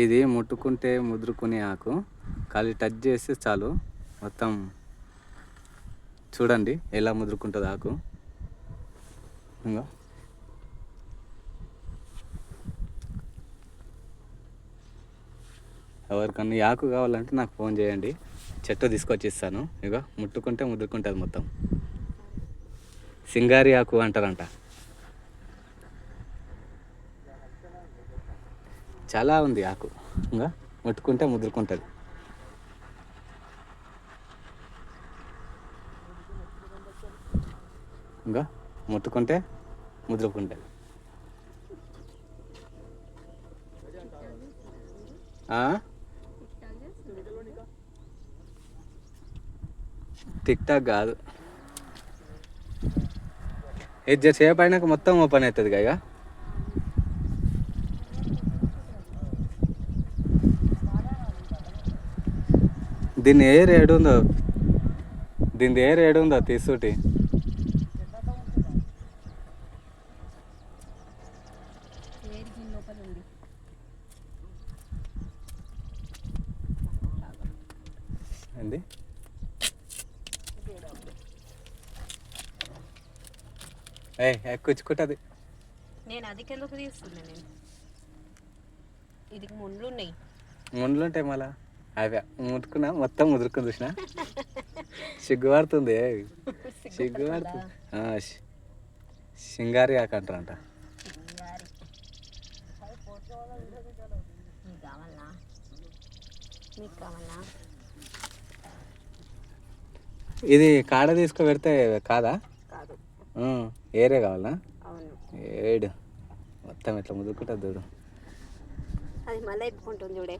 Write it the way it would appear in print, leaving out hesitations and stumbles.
ఇది ముట్టుకుంటే ముదురుకునే ఆకు, ఖాళీ టచ్ చేస్తే చాలు మొత్తం. చూడండి ఎలా ముదురుకుంటుంది ఆకు. ఇంకా ఎవరికన్నా ఈ ఆకు కావాలంటే నాకు ఫోన్ చేయండి, చెట్టు తీసుకొచ్చి ఇస్తాను. ఇక ముట్టుకుంటే ముదురుకుంటుంది మొత్తం. సింగారి ఆకు అంటారంట. చాలా ఉంది ఆకు, ఇంకా ముట్టుకుంటే ముదురుకుంటుంది. ఇంకా ముట్టుకుంటే ముదురుకుంటుంది. టిక్ టాక్ కాదు, ఇది సేపు అయినాక మొత్తం ఓపెన్ అవుతుంది ఇక. దీని ఎయిర్ ఏడుందో, దీని ఎయిర్ ఏడుందో తీసుటి. ఏంది ఎక్కుచ్చుకుంటుంది. నేను అదికెందుకు తీస్తున్నా? నేను ఇది ముండ్లు ఉన్నాయి. ముండ్లు ఉంటాయి మళ్ళా. అవి ముట్టుకున్నా మొత్తం ముదురుకుని చూసిన. సిగ్గుపడుతుంది, సిగ్గుపడుతుంది. సింగారి ఆకు అంటారంట. ఇది కాడ తీసుకు పెడితే కాదా? ఏరే కావాలా? ఏడు మొత్తం ఇట్లా ముదురుకుంటుంది చూడు. అది మళ్ళీ ఇప్పుకుంటుంది చూడే.